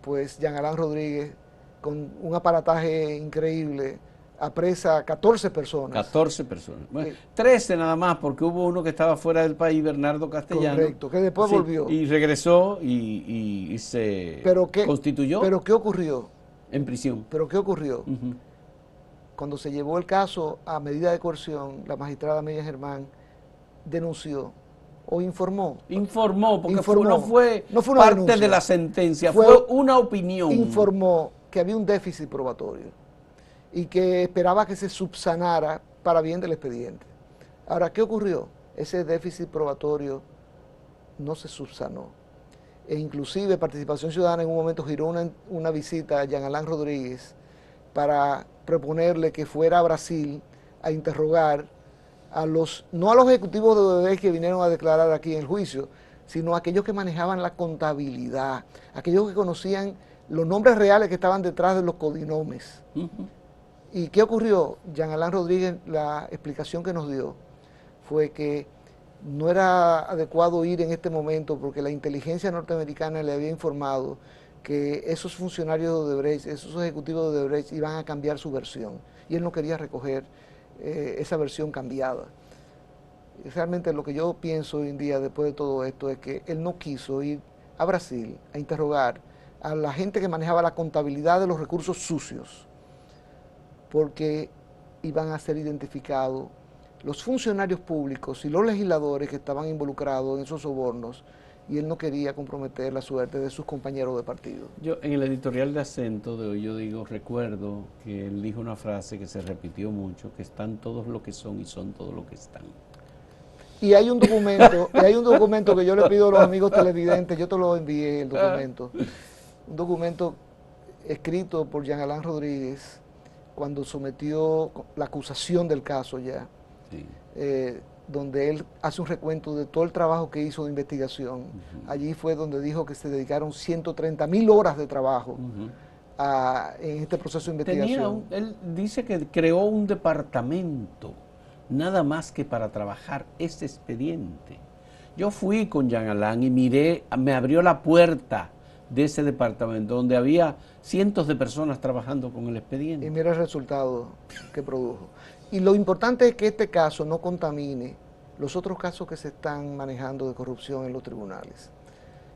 pues Jean Alain Rodríguez, con un aparataje increíble, apresa 14 personas. 14 personas. Bueno, 13 nada más, porque hubo uno que estaba fuera del país, Bernardo Castellano. Correcto, que después volvió. Y regresó y se constituyó. ¿Pero qué ocurrió? En prisión. ¿Pero qué ocurrió? Cuando se llevó el caso a medida de coerción, la magistrada Miriam Germán denunció o informó. Informó, porque no fue una parte denuncia, de la sentencia, fue una opinión. Informó que había un déficit probatorio y que esperaba que se subsanara para bien del expediente. Ahora, ¿qué ocurrió? Ese déficit probatorio no se subsanó. E inclusive Participación Ciudadana en un momento giró una visita a Jean Alain Rodríguez para proponerle que fuera a Brasil a interrogar a no a los ejecutivos de Odebrecht que vinieron a declarar aquí en el juicio, sino a aquellos que manejaban la contabilidad, aquellos que conocían los nombres reales que estaban detrás de los codinomes. ¿Y qué ocurrió? Jean Alain Rodríguez, la explicación que nos dio fue que no era adecuado ir en este momento porque la inteligencia norteamericana le había informado que esos funcionarios de Odebrecht, esos ejecutivos de Odebrecht iban a cambiar su versión y él no quería recoger esa versión cambiada. Y realmente lo que yo pienso hoy en día después de todo esto es que él no quiso ir a Brasil a interrogar a la gente que manejaba la contabilidad de los recursos sucios, porque iban a ser identificados los funcionarios públicos y los legisladores que estaban involucrados en esos sobornos, y él no quería comprometer la suerte de sus compañeros de partido. Yo en el editorial de Acento de hoy yo recuerdo que él dijo una frase que se repitió mucho, que están todos lo que son y son todo lo que están. Y hay un documento, que yo le pido a los amigos televidentes, yo te lo envié el documento, un documento escrito por Jean Alain Rodríguez cuando sometió la acusación del caso ya, sí. Donde él hace un recuento de todo el trabajo que hizo de investigación. Allí fue donde dijo que se dedicaron 130.000 horas de trabajo en este proceso de investigación. Él dice que creó un departamento nada más que para trabajar ese expediente. Yo fui con Jean Alain y miré, me abrió la puerta de ese departamento donde había cientos de personas trabajando con el expediente. Y mira el resultado que produjo. Y lo importante es que este caso no contamine los otros casos que se están manejando de corrupción en los tribunales.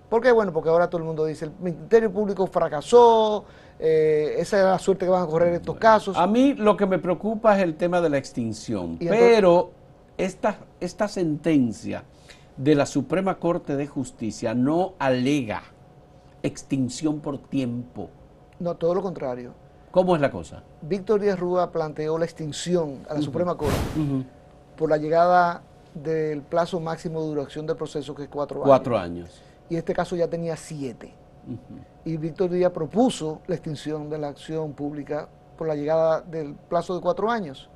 ¿Por qué? Bueno, porque ahora todo el mundo dice, el Ministerio Público fracasó, esa es la suerte que van a correr estos casos. A mí lo que me preocupa es el tema de la extinción, pero esta sentencia de la Suprema Corte de Justicia no alega extinción por tiempo. No, todo lo contrario. ¿Cómo es la cosa? Víctor Díaz Rúa planteó la extinción a la Suprema Corte por la llegada del plazo máximo de duración del proceso, que es 4 años. 4 años. Y este caso ya tenía 7. Y Víctor Díaz propuso la extinción de la acción pública por la llegada del plazo de 4 años.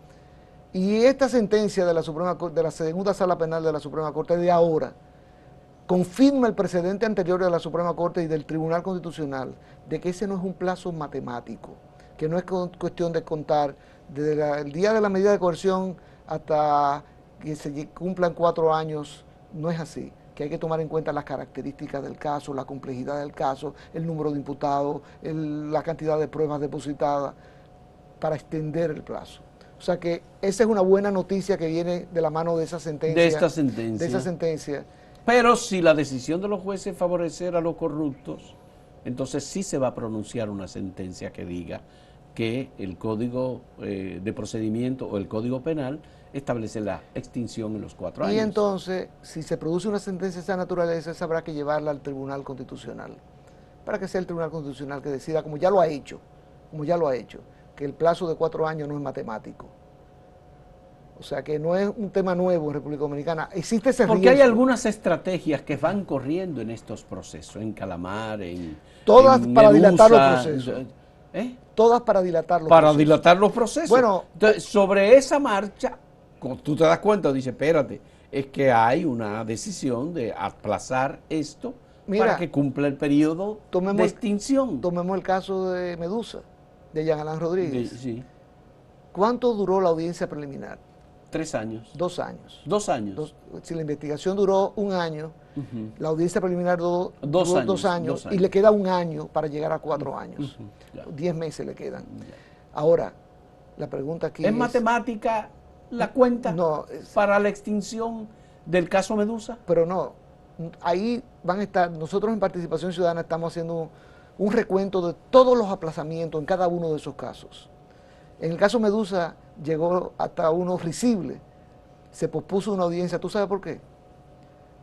Y esta sentencia de la Suprema Corte, de la segunda sala penal de la Suprema Corte de ahora, confirma el precedente anterior de la Suprema Corte y del Tribunal Constitucional de que ese no es un plazo matemático, que no es cuestión de contar desde el día de la medida de coerción hasta que se cumplan 4 años, no es así, que hay que tomar en cuenta las características del caso, la complejidad del caso, el número de imputados, la cantidad de pruebas depositadas, para extender el plazo. O sea que esa es una buena noticia que viene de la mano de esa sentencia. De esta sentencia. De esa sentencia. Pero si la decisión de los jueces es favorecer a los corruptos, entonces sí se va a pronunciar una sentencia que diga que el Código de Procedimiento o el Código Penal establece la extinción en los 4 años. Y entonces, si se produce una sentencia de esa naturaleza, habrá que llevarla al Tribunal Constitucional, para que sea el Tribunal Constitucional que decida, como ya lo ha hecho, que el plazo de 4 años no es matemático. O sea, que no es un tema nuevo en República Dominicana. Existe ese riesgo. Porque hay algunas estrategias que van corriendo en estos procesos, en Calamar, todas en para Medusa, dilatar los procesos. Todas para dilatar los procesos. Para dilatar los procesos. Bueno, entonces, sobre esa marcha, cuando tú te das cuenta, dices, espérate, es que hay una decisión de aplazar esto para que cumpla el periodo de extinción. Tomemos el caso de Medusa, de Jean Alain Rodríguez. Sí. ¿Cuánto duró la audiencia preliminar? 3 años. 2 años. 2 años. Si la investigación duró 1 año, la audiencia preliminar duró 2 años y le queda 1 año para llegar a 4 años. 10 meses le quedan. Ahora, la pregunta aquí ¿Es matemática la cuenta para la extinción del caso Medusa? Pero no, ahí van a estar, nosotros en Participación Ciudadana estamos haciendo un recuento de todos los aplazamientos en cada uno de esos casos. En el caso Medusa llegó hasta uno risible, se pospuso una audiencia. ¿Tú sabes por qué?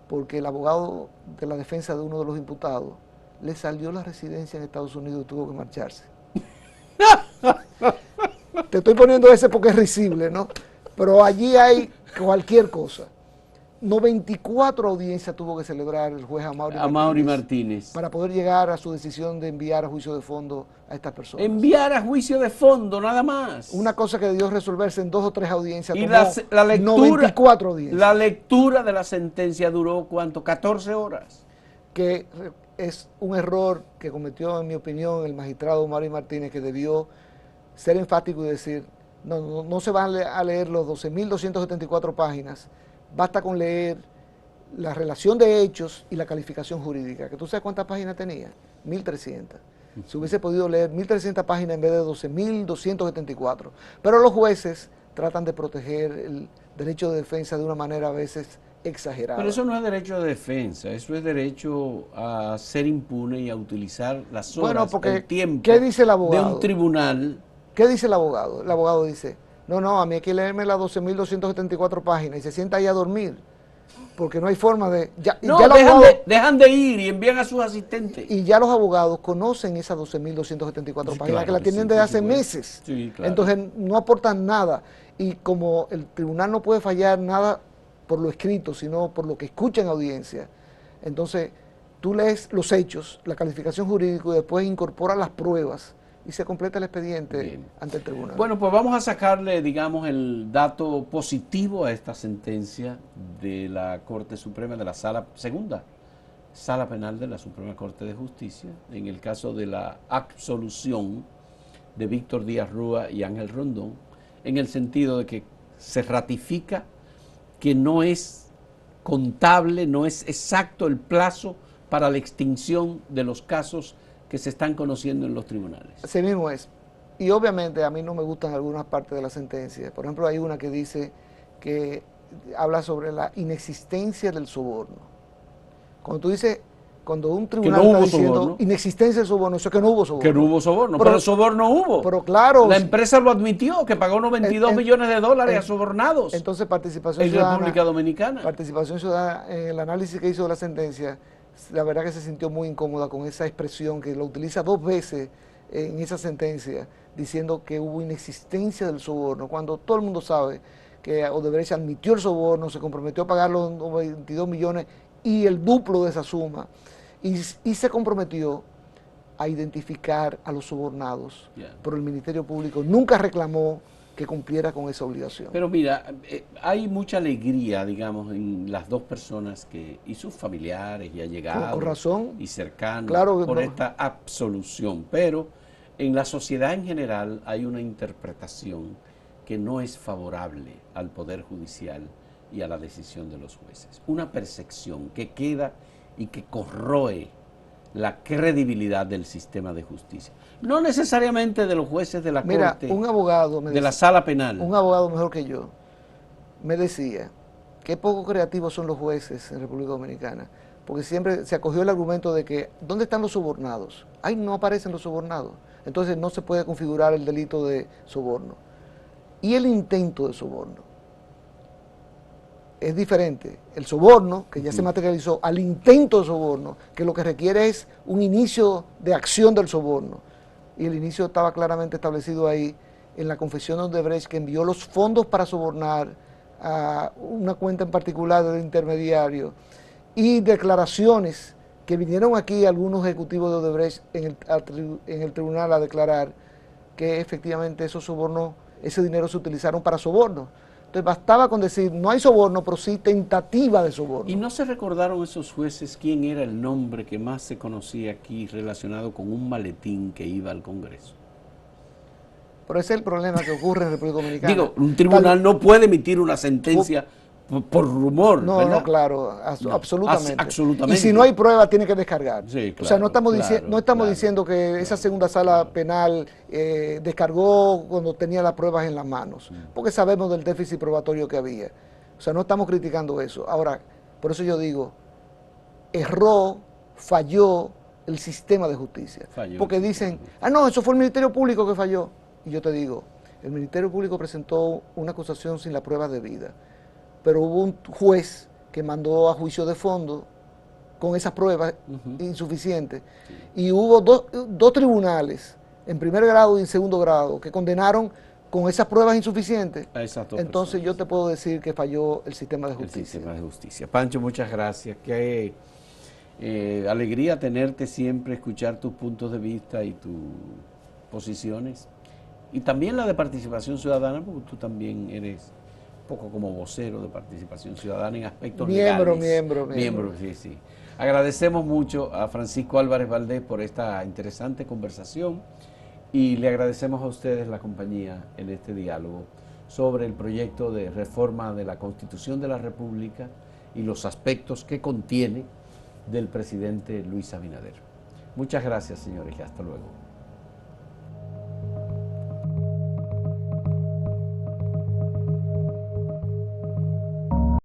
Porque el abogado de la defensa de uno de los imputados le salió la residencia en Estados Unidos y tuvo que marcharse. Te estoy poniendo ese porque es risible, ¿no? Pero allí hay cualquier cosa. 94 audiencias tuvo que celebrar el juez Amaury Martínez para poder llegar a su decisión de enviar a juicio de fondo a estas personas. Enviar a juicio de fondo, nada más. Una cosa que debió resolverse en 2 o 3 audiencias. Y la lectura, 94 audiencias. La lectura de la sentencia duró, ¿cuánto? 14 horas. Que es un error que cometió, en mi opinión, el magistrado Amaury Martínez, que debió ser enfático y decir, no se van a leer los 12.274 páginas. Basta con leer la relación de hechos y la calificación jurídica, que tú sabes cuántas páginas tenía, 1.300. Se hubiese podido leer 1.300 páginas en vez de 12.274. Pero los jueces tratan de proteger el derecho de defensa de una manera a veces exagerada. Pero eso no es derecho de defensa, eso es derecho a ser impune y a utilizar las horas, el tiempo ¿qué dice el abogado? De un tribunal. ¿Qué dice el abogado? El abogado dice, no, a mí hay que leerme las 12.274 páginas y se sienta ahí a dormir, porque no hay forma de... dejan de ir y envían a sus asistentes. Y ya los abogados conocen esas 12.274 páginas, que la tienen desde hace meses. Sí, claro. Entonces no aportan nada. Y como el tribunal no puede fallar nada por lo escrito, sino por lo que escucha en audiencia, entonces tú lees los hechos, la calificación jurídica y después incorporas las pruebas y se completa el expediente ante el tribunal. Bueno, pues vamos a sacarle, digamos, el dato positivo a esta sentencia de la Corte Suprema, de la segunda Sala Penal de la Suprema Corte de Justicia, en el caso de la absolución de Víctor Díaz Rúa y Ángel Rondón, en el sentido de que se ratifica que no es contable, no es exacto el plazo para la extinción de los casos que se están conociendo en los tribunales. Así mismo es. Y obviamente a mí no me gustan algunas partes de la sentencia. Por ejemplo, hay una que dice que habla sobre la inexistencia del soborno. Cuando tú dices, cuando un tribunal está diciendo soborno, inexistencia del soborno, eso es que no hubo soborno. Que no hubo soborno, pero el soborno hubo. Pero claro. La empresa lo admitió, que pagó 92 millones de dólares a sobornados. Entonces Participación Ciudadana, República Dominicana. Participación Ciudadana, en el análisis que hizo de la sentencia, la verdad que se sintió muy incómoda con esa expresión que lo utiliza 2 veces en esa sentencia, diciendo que hubo inexistencia del soborno, cuando todo el mundo sabe que Odebrecht admitió el soborno, se comprometió a pagar los 22 millones y el duplo de esa suma, y se comprometió a identificar a los sobornados, pero el Ministerio Público nunca reclamó que cumpliera con esa obligación. Pero mira, hay mucha alegría, digamos, en las dos personas y sus familiares y allegados con razón, y cercanos claro, por esta absolución, pero en la sociedad en general hay una interpretación que no es favorable al Poder Judicial y a la decisión de los jueces. Una percepción que queda y que corroe la credibilidad del sistema de justicia. No necesariamente de los jueces de la Corte, un abogado de la sala penal. Un abogado mejor que yo me decía qué poco creativos son los jueces en República Dominicana, porque siempre se acogió el argumento de que ¿dónde están los sobornados? Ahí no aparecen los sobornados, entonces no se puede configurar el delito de soborno. Y el intento de soborno es diferente. El soborno, que ya se materializó, al intento de soborno, que lo que requiere es un inicio de acción del soborno. Y el inicio estaba claramente establecido ahí en la confesión de Odebrecht, que envió los fondos para sobornar a una cuenta en particular del intermediario, y declaraciones que vinieron aquí algunos ejecutivos de Odebrecht en el tribunal a declarar que efectivamente esos sobornos, ese dinero se utilizaron para sobornos. Entonces bastaba con decir, no hay soborno, pero sí tentativa de soborno. ¿Y no se recordaron esos jueces quién era el nombre que más se conocía aquí relacionado con un maletín que iba al Congreso? Pero ese es el problema que ocurre en República Dominicana. Digo, un tribunal no puede emitir una sentencia por rumor, no, ¿verdad? No, claro, absolutamente. Absolutamente. Y si no hay prueba, tiene que descargar. Sí, claro, o sea, no estamos diciendo que esa segunda sala penal descargó cuando tenía las pruebas en las manos, porque sabemos del déficit probatorio que había. O sea, no estamos criticando eso. Ahora, por eso yo digo, falló el sistema de justicia. Porque dicen, no, eso fue el Ministerio Público que falló. Y yo te digo, el Ministerio Público presentó una acusación sin la prueba debida, pero hubo un juez que mandó a juicio de fondo con esas pruebas insuficientes, y hubo dos tribunales, en primer grado y en segundo grado, que condenaron con esas pruebas insuficientes. Entonces yo te puedo decir que falló el sistema de justicia. El sistema de justicia. Pancho, muchas gracias. Qué alegría tenerte siempre, escuchar tus puntos de vista y tus posiciones. Y también la de participación ciudadana, porque tú también eres un poco como vocero de participación ciudadana en aspectos legales. Miembro, sí. Agradecemos mucho a Francisco Álvarez Valdés por esta interesante conversación y le agradecemos a ustedes la compañía en este diálogo sobre el proyecto de reforma de la Constitución de la República y los aspectos que contiene del presidente Luis Abinader. Muchas gracias, señores, y hasta luego.